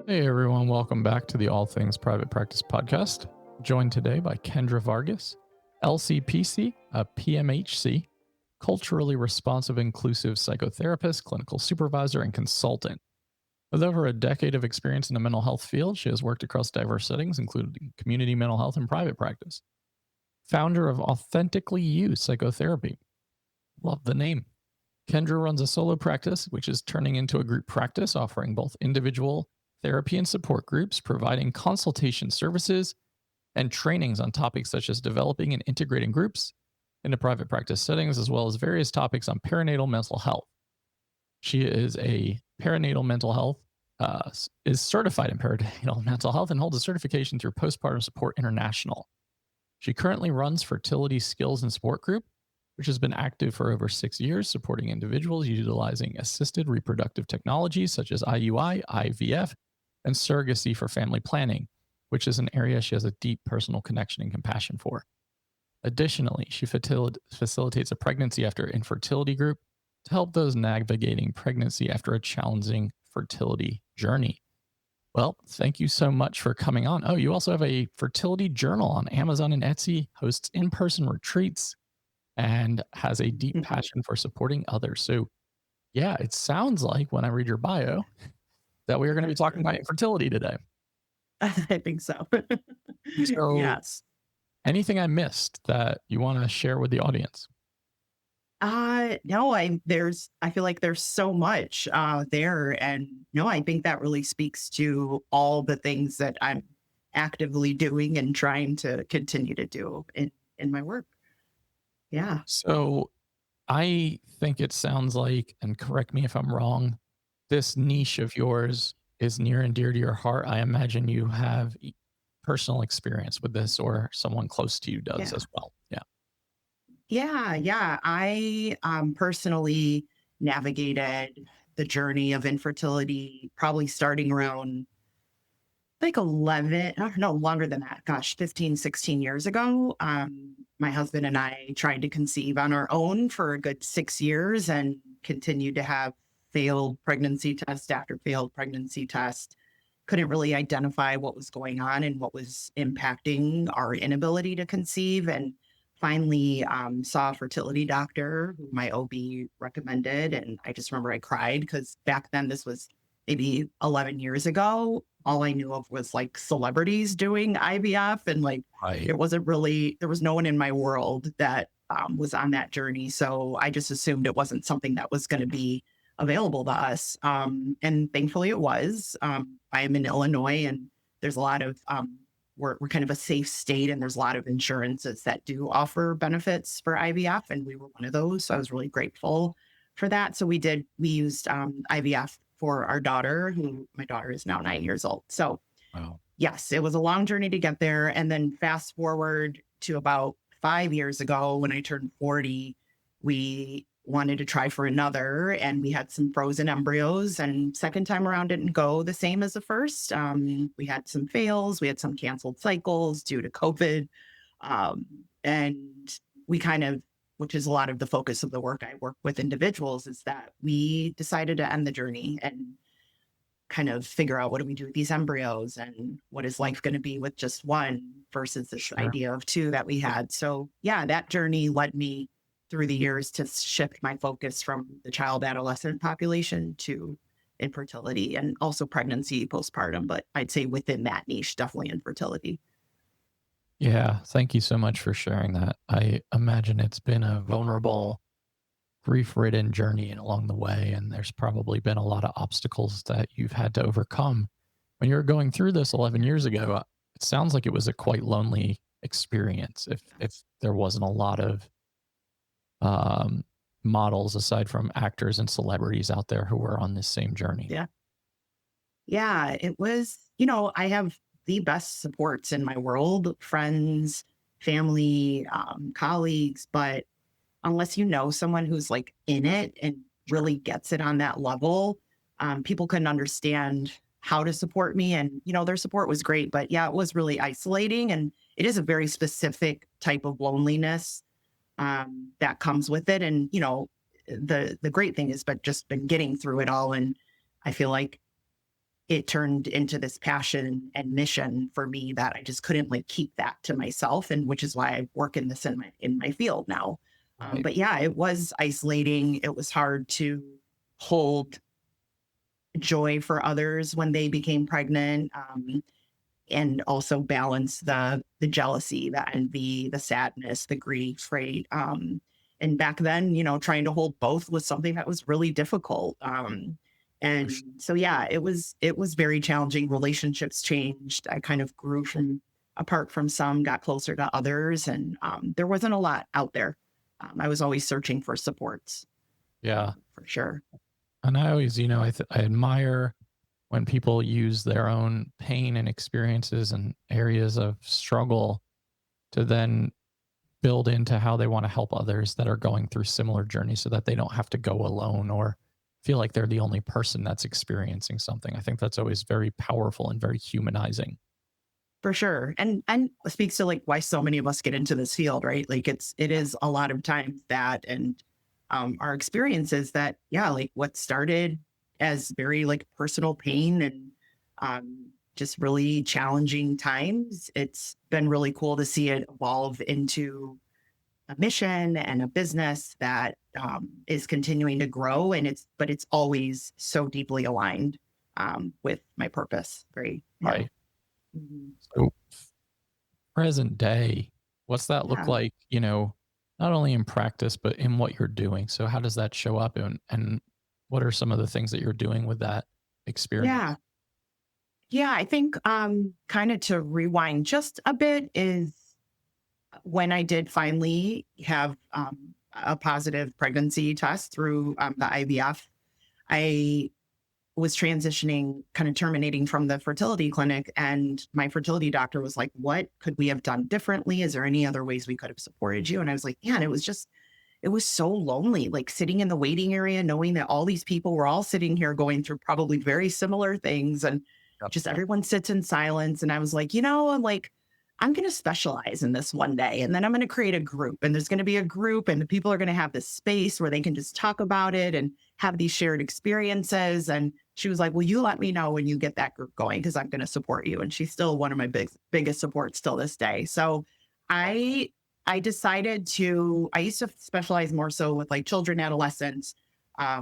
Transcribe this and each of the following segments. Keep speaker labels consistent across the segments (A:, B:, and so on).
A: Hey everyone, welcome back to the All Things Private Practice podcast. Joined today by Kendra Vargas, LCPC, a PMH-C, culturally responsive inclusive psychotherapist, clinical supervisor, and consultant. With over a decade of experience in the mental health field, she has worked across diverse settings, including community mental health and private practice. Founder of Authentically You Psychotherapy. Love the name. Kendra runs a solo practice, which is turning into a group practice, offering both individual therapy and support groups, providing consultation services and trainings on topics such as developing and integrating groups into private practice settings, as well as various topics on perinatal mental health. She is a perinatal mental health, is certified in perinatal mental health, and holds a certification through Postpartum Support International. She currently runs Fertility Skills and Support Group, which has been active for over 6 years, supporting individuals utilizing assisted reproductive technologies such as IUI, IVF, and surrogacy for family planning, which is an area she has a deep personal connection and compassion for. Additionally, she facilitates a pregnancy after infertility group to help those navigating pregnancy after a challenging fertility journey. Well, thank you so much for coming on. Oh, you also have a fertility journal on Amazon and Etsy, hosts in-person retreats, and has a deep passion for supporting others. So, yeah, it sounds like when I read your bio that we are going to be talking about infertility today.
B: I think so.
A: So,
B: Yes.
A: anything I missed that you want to share with the audience?
B: No, I feel like there's so much there. And no, I think that really speaks to all the things that I'm actively doing and trying to continue to do in my work. Yeah.
A: So, I think it sounds like, and correct me if I'm wrong, this niche of yours is near and dear to your heart. I imagine you have personal experience with this, or someone close to you does
B: Yeah.
A: as well. Yeah.
B: Yeah. I personally navigated the journey of infertility, probably starting around like 11, no, longer than that. Gosh, 15, 16 years ago. My husband and I tried to conceive on our own for a good 6 years and continued to have failed pregnancy test after failed pregnancy test. Couldn't really identify what was going on and what was impacting our inability to conceive. And finally saw a fertility doctor who my OB recommended. And I just remember I cried because back then, this was maybe 11 years ago, all I knew of was like celebrities doing IVF. And like,
A: Right.
B: it wasn't really, there was no one in my world that was on that journey. So I just assumed it wasn't something that was going to be available to us. And thankfully it was. I am in Illinois and there's a lot of, we're kind of a safe state and there's a lot of insurances that do offer benefits for IVF. And we were one of those. So I was really grateful for that. So we used IVF for our daughter, who my daughter is now 9 years old. So
A: Wow.
B: yes, it was a long journey to get there. And then fast forward to about 5 years ago when I turned 40, we wanted to try for another and we had some frozen embryos, and second time around didn't go the same as the first. We had some fails, we had some canceled cycles due to COVID. And we kind of, which is a lot of the focus of the work I work with individuals, is that we decided to end the journey and kind of figure out what do we do with these embryos and what is life going to be with just one versus this
A: Sure.
B: idea of two that we had. So yeah, that journey led me through the years to shift my focus from the child adolescent population to infertility and also pregnancy, postpartum. But I'd say within that niche, definitely infertility.
A: Yeah. Thank you so much for sharing that. I imagine it's been a vulnerable, grief-ridden journey along the way, and there's probably been a lot of obstacles that you've had to overcome. When you were going through this 11 years ago, it sounds like it was a quite lonely experience. If there wasn't a lot of um, models aside from actors and celebrities out there who were on this same journey.
B: Yeah. Yeah. It was, I have the best supports in my world, friends, family, colleagues, but unless you know someone who's like in it and really gets it on that level, people couldn't understand how to support me. And, their support was great, but yeah, it was really isolating. And it is a very specific type of loneliness that comes with it. And, the great thing is, but just been getting through it all. And I feel like it turned into this passion and mission for me that I just couldn't like keep that to myself. And which is why I work in this in my field now.
A: Right.
B: But yeah, it was isolating. It was hard to hold joy for others when they became pregnant. And also balance the jealousy, the envy, the sadness, the grief, right? And back then, trying to hold both was something that was really difficult.
A: For
B: And
A: sure.
B: so yeah, it was very challenging. Relationships changed. I kind of grew from apart from some, got closer to others, and there wasn't a lot out there. I was always searching for supports,
A: Yeah.
B: for sure.
A: And I always, I admire when people use their own pain and experiences and areas of struggle to then build into how they want to help others that are going through similar journeys so that they don't have to go alone or feel like they're the only person that's experiencing something. I think that's always very powerful and very humanizing.
B: For sure. And speaks to like why so many of us get into this field, right? Like it is a lot of times that and our experiences that, yeah, like what started as very like personal pain and just really challenging times. It's been really cool to see it evolve into a mission and a business that is continuing to grow. And it's always so deeply aligned with my purpose. Very, yeah.
A: Right.
B: Mhm.
A: So present day, what's that look
B: Yeah.
A: like, not only in practice, but in what you're doing? So how does that show up and what are some of the things that you're doing with that
B: Yeah.
A: experience?
B: Yeah. I think kind of to rewind just a bit is when I did finally have a positive pregnancy test through the IVF, I was transitioning, kind of terminating from the fertility clinic. And my fertility doctor was like, what could we have done differently? Is there any other ways we could have supported you? And I was like, yeah, and it was so lonely, like sitting in the waiting area, knowing that all these people were all sitting here going through probably very similar things. And
A: Yep.
B: just everyone sits in silence. And I was like, I'm going to specialize in this one day. And then I'm going to create a group. And there's going to be a group, and the people are going to have this space where they can just talk about it and have these shared experiences. And she was like, well, you let me know when you get that group going because I'm going to support you. And she's still one of my biggest supports still this day. So I decided I used to specialize more so with like children, adolescents,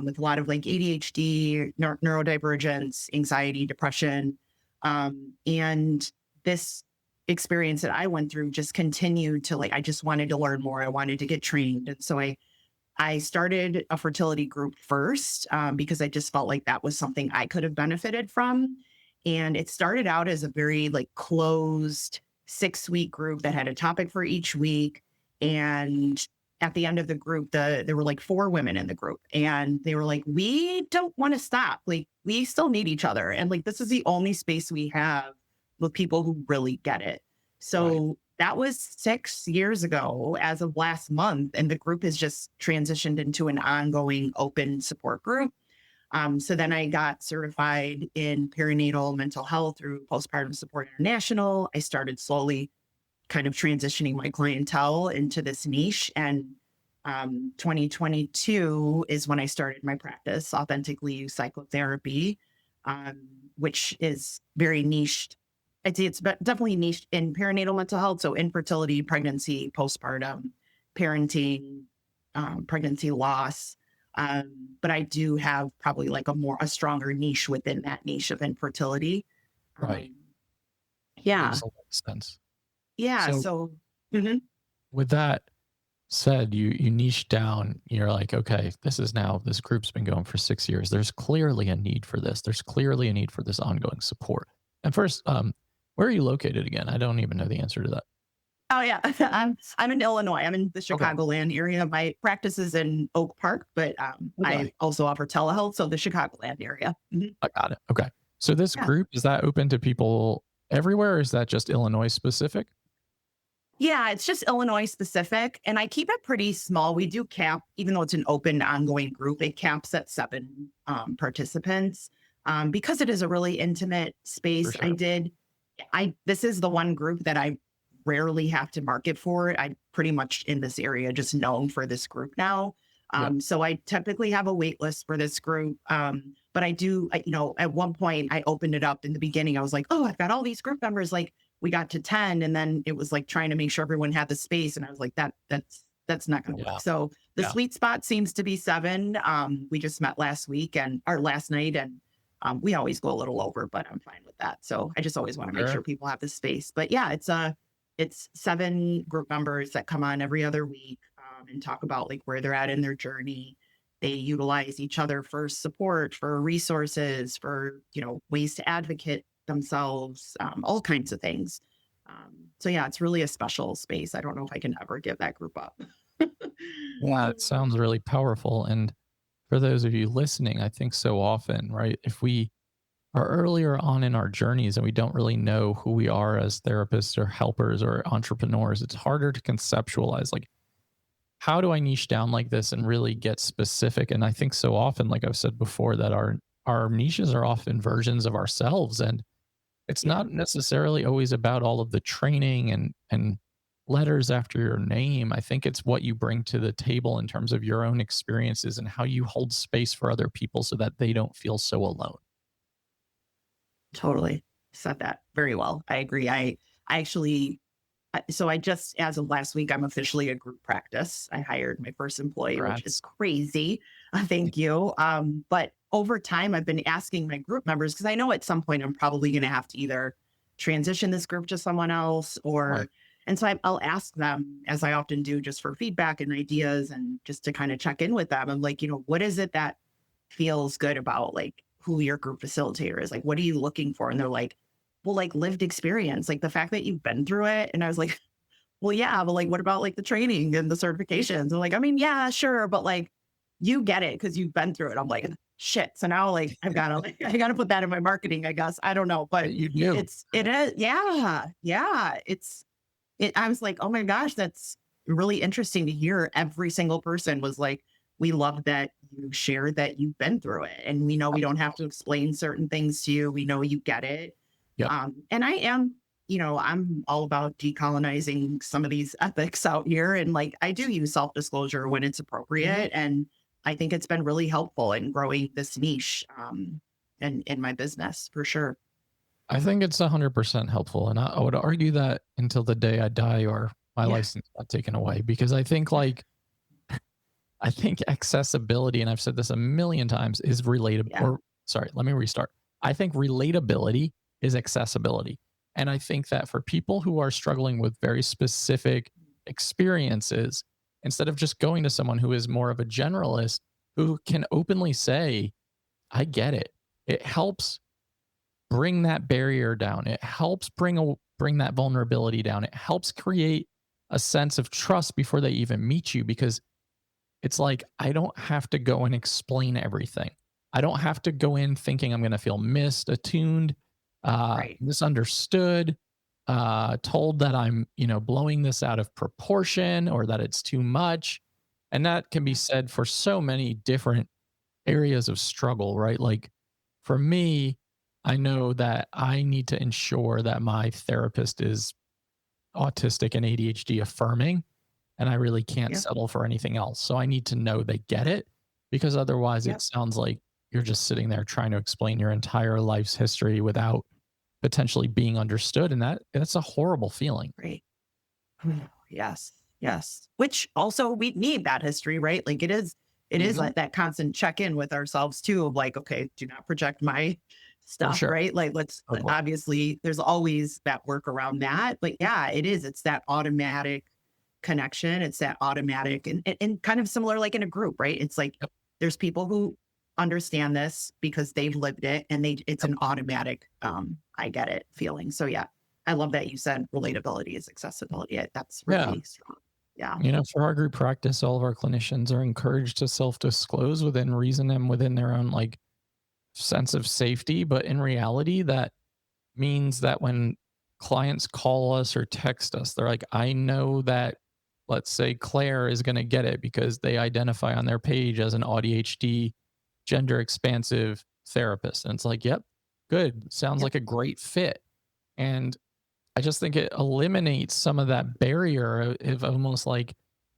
B: with a lot of like ADHD, neurodivergence, anxiety, depression. And this experience that I went through just continued to like, I just wanted to learn more. I wanted to get trained. And so I started a fertility group first because I just felt like that was something I could have benefited from. And it started out as a very like closed 6-week group that had a topic for each week. And at the end of the group, there were like 4 women in the group, and they were like, we don't want to stop. Like, we still need each other. And like, this is the only space we have with people who really get it.
A: Right.
B: So that was 6 years ago as of last month. And the group has just transitioned into an ongoing open support group. So then I got certified in perinatal mental health through Postpartum Support International. I started slowly kind of transitioning my clientele into this niche. And 2022 is when I started my practice, Authentically You Psychotherapy, um, which is very niched. I'd say it's definitely niched in perinatal mental health. So infertility, pregnancy, postpartum, parenting, pregnancy loss. But I do have probably like a stronger niche within that niche of infertility.
A: Right.
B: Um, yeah.
A: Makes a lot of sense.
B: Yeah.
A: So
B: So, mhm.
A: with that said, you niche down, you're like, okay, this group's been going for 6 years. There's clearly a need for this. There's clearly a need for this ongoing support. And first, where are you located again? I don't even know the answer to that.
B: Oh yeah, I'm in Illinois. I'm in the
A: Okay.
B: Chicagoland area. My practice is in Oak Park, but I
A: Okay.
B: also offer telehealth, so the Chicagoland area. Mhm.
A: I got it. Okay. So this
B: Yeah,
A: group, is that open to people everywhere or is that just Illinois specific?
B: yeah, it's just Illinois specific, and I keep it pretty small. We do cap, even though it's an open, ongoing group, it caps at 7 participants because it is a really intimate
A: For
B: space.
A: sure.
B: This is the one group that I rarely have to market for. I pretty much in this area just known for this group now.
A: Yep.
B: So I typically have a wait list for this group. But at one point I opened it up in the beginning. I was like, oh, I've got all these group members. Like we got to 10 and then it was like trying to make sure everyone had the space. And I was like, that's not going to
A: Yeah.
B: work. So the
A: Yeah.
B: sweet spot seems to be 7. We just met last night and we always go a little over, but I'm fine with that. So I just always want to make
A: Sure.
B: sure people have the space. But yeah, it's 7 group members that come on every other week and talk about like where they're at in their journey. They utilize each other for support, for resources, for ways to advocate themselves, all kinds of things. So yeah, it's really a special space. I don't know if I can ever give that group up.
A: Yeah, it sounds really powerful. And for those of you listening, I think so often, right? If we are earlier on in our journeys and we don't really know who we are as therapists or helpers or entrepreneurs, it's harder to conceptualize like, how do I niche down like this and really get specific? And I think so often, like I've said before, that our niches are often versions of ourselves. And it's
B: Yeah,
A: not necessarily always about all of the training and letters after your name. I think it's what you bring to the table in terms of your own experiences and how you hold space for other people so that they don't feel so alone.
B: totally. Said that very well. I agree. I actually so I just, as of last week, I'm officially a group practice. I hired my first employee, which is
A: Congrats.
B: crazy. Thank you. But over time, I've been asking my group members because I know at some point I'm probably going to have to either transition this group to someone else
A: Right.
B: and so I'll ask them, as I often do, just for feedback and ideas and just to kind of check in with them. I'm like, what is it that feels good about like who your group facilitator is? Like, what are you looking for? And they're like, well, like lived experience, like the fact that you've been through it. And I was like, well, yeah, but like, what about like the training and the certifications? I'm like, I mean, yeah, sure, but like, you get it because you've been through it. I'm like, shit. So now, like, I gotta put that in my marketing, I guess. I don't know, but
A: You do.
B: it is, yeah, yeah. I was like, oh my gosh, that's really interesting to hear. Every single person was like, we love that you shared that you've been through it, and we know we don't have to explain certain things to you. We know you get it.
A: Yep.
B: And I'm all about decolonizing some of these ethics out here. And like, I do use self disclosure when it's
A: Mhm.
B: appropriate. And I think it's been really helpful in growing this niche in my business for sure.
A: I think it's 100% helpful. And I would argue that until the day I die or my
B: Yeah.
A: license got taken away, because I think like, I think accessibility, and I've said this a million times, is relatable.
B: Yeah.
A: Or sorry, let me restart. I think relatability is accessibility. And I think that for people who are struggling with very specific experiences, instead of just going to someone who is more of a generalist who can openly say, I get it, it helps bring that barrier down. It helps bring that vulnerability down. It helps create a sense of trust before they even meet you because it's like, I don't have to go and explain everything. I don't have to go in thinking I'm going to feel missed, attuned,
B: Right.
A: misunderstood, told that I'm, blowing this out of proportion or that it's too much. And that can be
B: Yeah.
A: said for so many different areas of struggle, right? Like for me, I know that I need to ensure that my therapist is autistic and ADHD affirming and I really can't
B: Yep.
A: settle for anything else. So I need to know they get it because otherwise it
B: Yep.
A: sounds like you're just sitting there trying to explain your entire life's history without potentially being understood. And that's a horrible feeling.
B: Right. Yes. Yes. Which also we need that history, right? Like it is
A: Mhm.
B: like that constant check in with ourselves too of like, okay, do not project my
A: For
B: stuff,
A: sure.
B: right? Like
A: Totally.
B: obviously there's always that work around that. But yeah, it is. It's that automatic connection. It's that automatic and kind of similar like in a group, right? It's like
A: Yep.
B: there's people who understand this because they've lived it and it's
A: Yep.
B: an automatic I get it feeling. So yeah, I love that you said relatability is accessibility. That's
A: Yeah.
B: really strong. Yeah.
A: For our group practice, all of our clinicians are encouraged to self disclose within reason and within their own like sense of safety. But in reality, that means that when clients call us or text us, they're like, I know that, let's say, Claire is going to get it because they identify on their page as an ADHD gender expansive therapist. And it's like, yep, good. Sounds
B: Yep.
A: like a great fit. And I just think it eliminates some of that barrier of almost like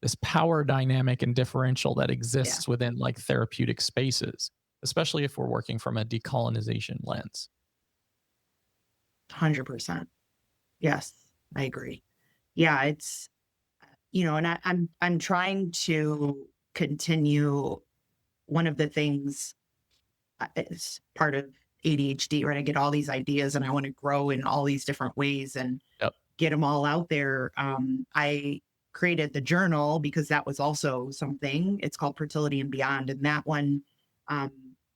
A: this power dynamic and differential that
B: Yeah,
A: exists within like therapeutic spaces, especially if we're working from a decolonization lens.
B: 100%. Yes, I agree. Yeah, it's, and I'm trying to continue. One of the things is part of ADHD, right? I get all these ideas and I want to grow in all these different ways and
A: Yep.
B: get them all out there. I created the journal because that was also something. It's called Fertility and Beyond. And that one, um,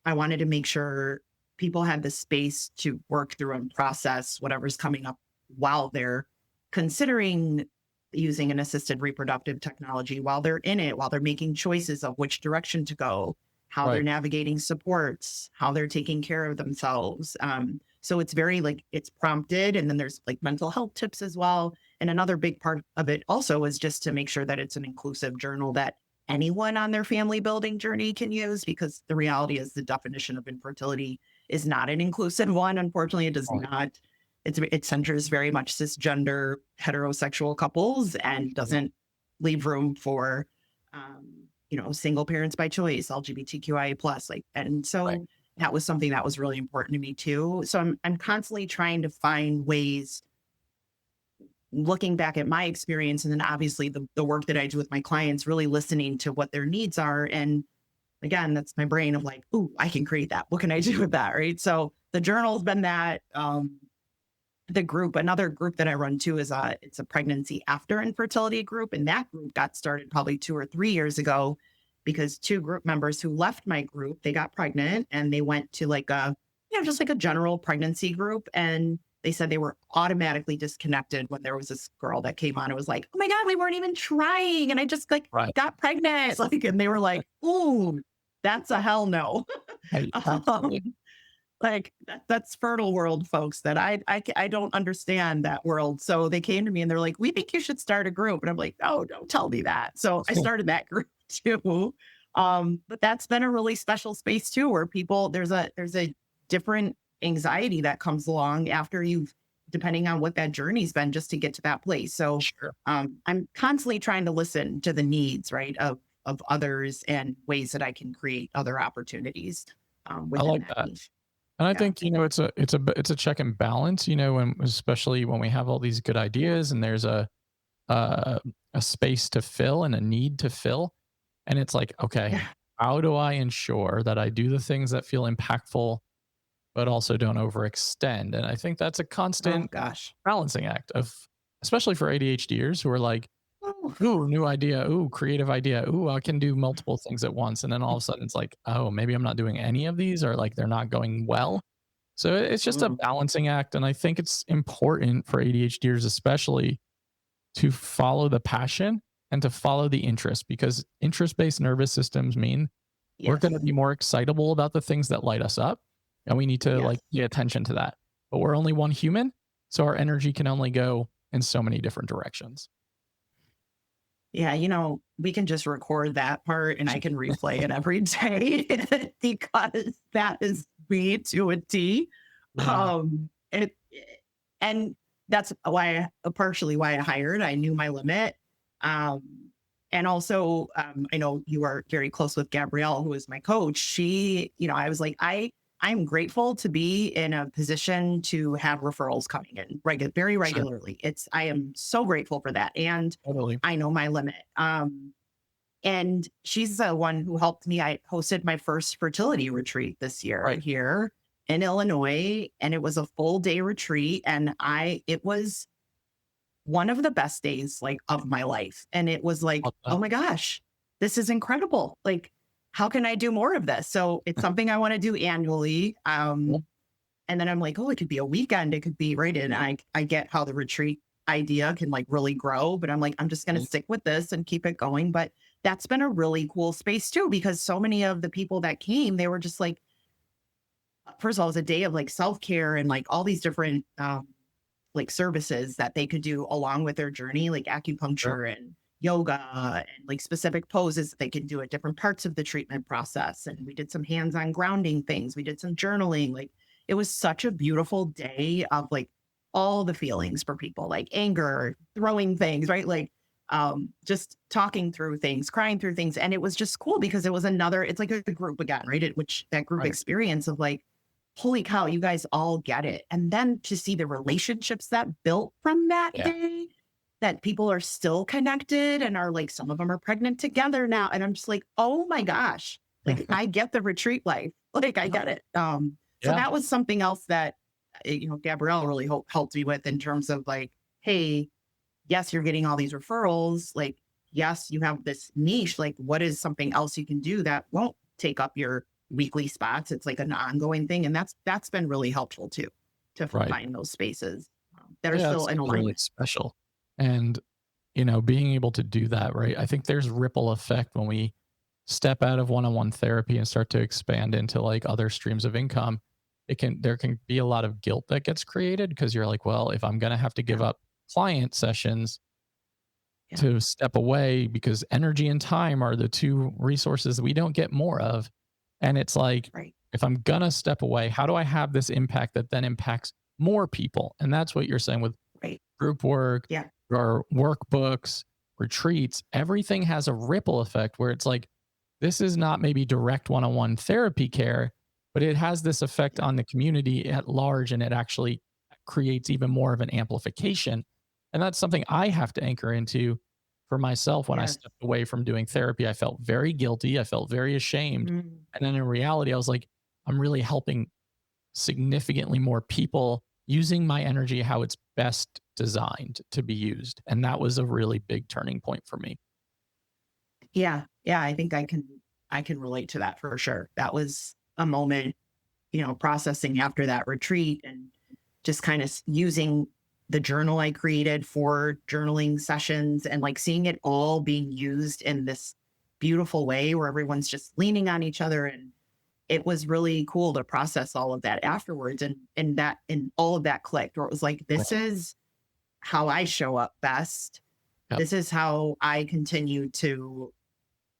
B: I wanted to make sure people had the space to work through and process whatever's coming up while they're considering using an assisted reproductive technology, while they're in it, while they're making choices of which direction to go, how they're
A: Right.
B: navigating supports, how they're taking care of themselves. So it's very like it's prompted, and then there's like mental health tips as well. And another big part of it also is just to make sure that it's an inclusive journal that anyone on their family building journey can use, because the reality is the definition of infertility is not an inclusive one. Unfortunately, it does
A: Oh,
B: not. It centers very much cisgender heterosexual couples and
A: yeah.
B: doesn't leave room for single parents by choice, LGBTQIA plus, like, and
A: Right.
B: so that was something that was really important to me too. So I'm constantly trying to find ways, looking back at my experience, and then obviously the work that I do with my clients, really listening to what their needs are. And again, that's my brain of like, ooh, I can create that. What can I do with that? Right. So the journal's been that. Another group that I run too is it's a pregnancy after infertility group. And that group got started probably 2 or 3 years ago because two group members who left my group, they got pregnant and they went to like just like a general pregnancy group. And they said they were automatically disconnected when there was this girl that came on. It was like, oh my God, we weren't even trying. And I just like
A: Right.
B: got pregnant. Like, and they were like, ooh, that's a hell no.
A: Right.
B: um,
A: Absolutely.
B: like that's fertile world, folks. That I don't understand that world. So they came to me and they're like, "We think you should start a group." And I'm like, "Oh, don't tell me that." So I started that group too. But that's been a really special space too, where people there's a different anxiety that comes along after you've, depending on what that journey's been, just to get to that place. So
A: Sure.
B: I'm constantly trying to listen to the needs, right, of others and ways that I can create other opportunities
A: I
B: within
A: like
B: that
A: that.
B: niche.
A: And I
B: Yeah.
A: think, it's a check and balance, and especially when we have all these good ideas and there's uh, a space to fill and a need to fill. And it's like, okay,
B: Yeah.
A: how do I ensure that I do the things that feel impactful, but also don't overextend? And I think that's a
B: Oh
A: constant
B: gosh.
A: balancing act of, especially for ADHDers who are like,
B: Oh.
A: ooh, new idea. Ooh, creative idea. Ooh, I can do multiple things at once. And then all of a sudden it's like, oh, maybe I'm not doing any of these, or like they're not going well. So it's just a
B: Mm.
A: balancing act. And I think it's important for ADHDers, especially, to follow the passion and to follow the interest, because interest based nervous systems mean we're going to
B: Yes.
A: be more excitable about the things that light us up. And we need to like
B: Yes.
A: pay attention to that. But we're only one human. So our energy can only go in so many different directions.
B: Yeah, we can just record that part and I can replay it every day because that is me to a T.
A: Yeah.
B: It and that's partially why I hired. I knew my limit. Um, and also, I know you are very close with Gabrielle, who is my coach. I was like, I'm grateful to be in a position to have referrals coming in very
A: Sure.
B: regularly. I am so grateful for that. And
A: Totally.
B: I know my limit. And she's the one who helped me. I hosted my first fertility retreat this year
A: Right.
B: here in Illinois, and it was a full day retreat. And it was one of the best days like of my life. And it was like,
A: Love
B: oh
A: that.
B: my gosh, this is incredible. Like, how can I do more of this? So it's something I want to do annually.
A: Cool.
B: And then I'm like, oh, it could be a weekend. It could be right in. I get how the retreat idea can like really grow, but I'm like, I'm just going to
A: Right.
B: stick with this and keep it going. But that's been a really cool space too, because so many of the people that came, they were just like, first of all, it was a day of like self care and like all these different like services that they could do along with their journey, like
A: Sure.
B: acupuncture and yoga and like specific poses that they can do at different parts of the treatment process. And we did some hands on grounding things. We did some journaling. Like it was such a beautiful day of like all the feelings for people, like anger, throwing things, right? Like just talking through things, crying through things. And it was just cool because it was it's like a group again, right? Which that group
A: Right.
B: experience of like, holy cow, you guys all get it. And then to see the relationships that built from that
A: Yeah.
B: day, that people are still connected and are like, some of them are pregnant together now. And I'm just like, oh my gosh, like I get the retreat life. Like I get it. So
A: Yeah.
B: that was something else that, Gabrielle really helped me with in terms of like, hey, yes, you're getting all these referrals. Like, yes, you have this niche. Like, what is something else you can do that won't take up your weekly spots? It's like an ongoing thing. And that's been really helpful too, to
A: Right.
B: find those spaces that are
A: Yeah.
B: still
A: It's
B: in
A: really
B: alignment.
A: special. And, being able to do that, right? I think there's ripple effect when we step out of one-on-one therapy and start to expand into like other streams of income. There can be a lot of guilt that gets created because you're like, well, if I'm going to have to give
B: Yeah.
A: up client sessions
B: Yeah.
A: to step away because energy and time are the two resources we don't get more of. And it's like,
B: Right.
A: if I'm going to step away, how do I have this impact that then impacts more people? And that's what you're saying with
B: Right.
A: group work
B: Yeah.
A: or workbooks, retreats. Everything has a ripple effect where it's like, this is not maybe direct one on one therapy care, but it has this effect
B: Yeah.
A: on the community at large and it actually creates even more of an amplification. And that's something I have to anchor into for myself. When I
B: Yes.
A: stepped away from doing therapy, I felt very guilty. I felt very ashamed.
B: Mm.
A: And then in reality, I was like, I'm really helping significantly more people using my energy how it's best designed to be used. And that was a really big turning point for me.
B: Yeah. Yeah. I think I can relate to that for sure. That was a moment, processing after that retreat and just kind of using the journal I created for journaling sessions and like seeing it all being used in this beautiful way where everyone's just leaning on each other. And it was really cool to process all of that afterwards. And all of that clicked where it was like, this
A: Right.
B: is how I show up best.
A: Yep.
B: This is how I continue to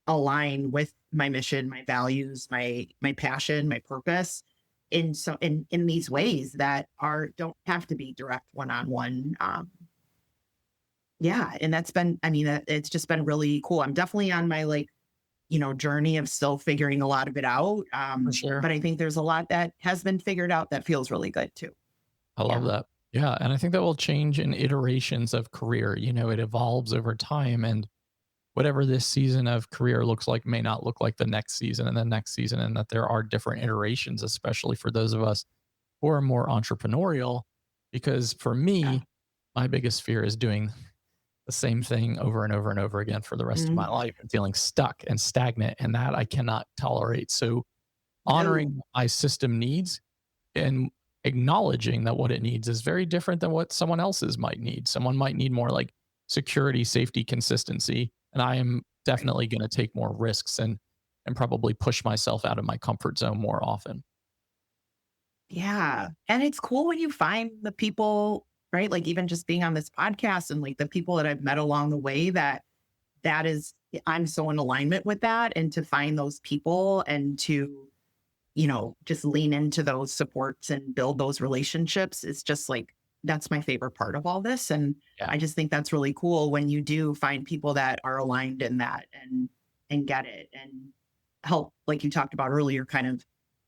B: align with my mission, my values, my passion, my purpose in these ways that don't have to be direct one-on-one. Yeah. And it's just been really cool. I'm definitely on my journey of still figuring a lot of it out.
A: For sure.
B: But I think there's a lot that has been figured out that feels really good too.
A: I love
B: Yeah.
A: that. Yeah. And I think that will change in iterations of career. It evolves over time. And whatever this season of career looks like may not look like the next season and the next season. And that there are different iterations, especially for those of us who are more entrepreneurial. Because for
B: Yeah.
A: me, my biggest fear is doing the same thing over and over and over again for the rest of my
B: Mm.
A: life and feeling stuck and stagnant. And that I cannot tolerate. So
B: No.
A: honoring what my system needs and acknowledging that what it needs is very different than what someone else's might need. Someone might need more like security, safety, consistency. And I am
B: Right.
A: definitely going to take more risks and probably push myself out of my comfort zone more often.
B: Yeah. And it's cool when you find the people, right? Like even just being on this podcast and like the people that I've met along the way that is I'm so in alignment with that and to find those people and to just lean into those supports and build those relationships is just like that's my favorite part of all this. And
A: Yeah.
B: I just think that's really cool when you do find people that are aligned in that and get it and help, like you talked about earlier, kind of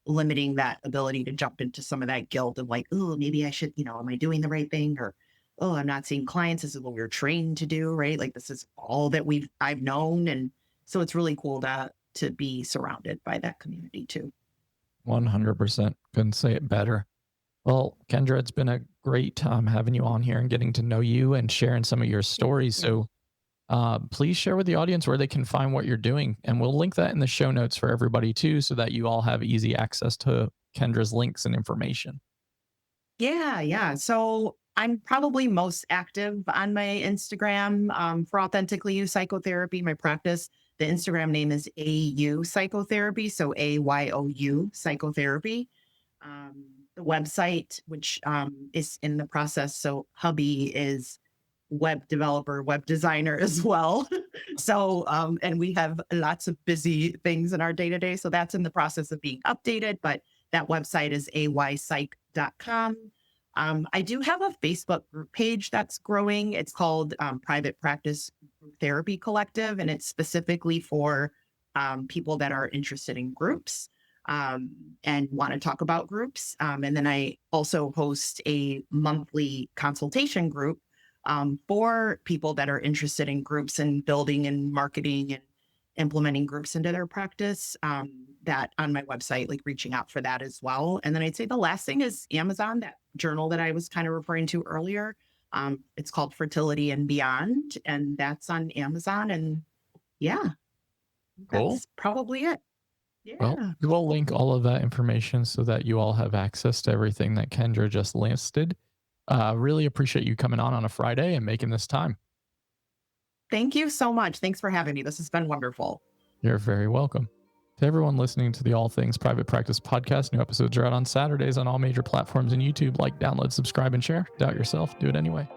B: limiting that ability to jump into some of that guilt of like, oh, maybe I should, am I doing the right thing? Or, oh, I'm not seeing clients. This is what we're trained to do, right? Like this is all that I've known. And so it's really cool to be surrounded by that community too.
A: 100%. Couldn't say it better. Well, Kendra, it's been a great time having you on here and getting to know you and sharing some of your stories.
B: Yeah.
A: So please share with the audience where they can find what you're doing. And we'll link that in the show notes for everybody too, so that you all have easy access to Kendra's links and information.
B: Yeah, yeah. So I'm probably most active on my Instagram for Authentically You Psychotherapy, my practice. The Instagram name is AU Psychotherapy, so AYOU Psychotherapy. Um, the website, which is in the process. So hubby is web developer, web designer as well. So, and we have lots of busy things in our day to day. So that's in the process of being updated, but that website is aypsych.com. I do have a Facebook group page that's growing. It's called Private Practice Therapy Collective, and it's specifically for people that are interested in groups and want to talk about groups. And then I also host a monthly consultation group for people that are interested in groups and building and marketing and implementing groups into their practice. That on my website, like reaching out for that as well. And then I'd say the last thing is Amazon, that journal that I was kind of referring to earlier. It's called Fertility and Beyond, and that's on Amazon. And yeah,
A: Cool.
B: that's probably it.
A: Well,
B: Yeah.
A: we will link all of that information so that you all have access to everything that Kendra just listed. Really appreciate you coming on a Friday and making this time.
B: Thank you so much. Thanks for having me. This has been wonderful.
A: You're very welcome. To everyone listening to the All Things Private Practice podcast, new episodes are out on Saturdays on all major platforms and YouTube. Like, download, subscribe, and share. Doubt yourself. Do it anyway.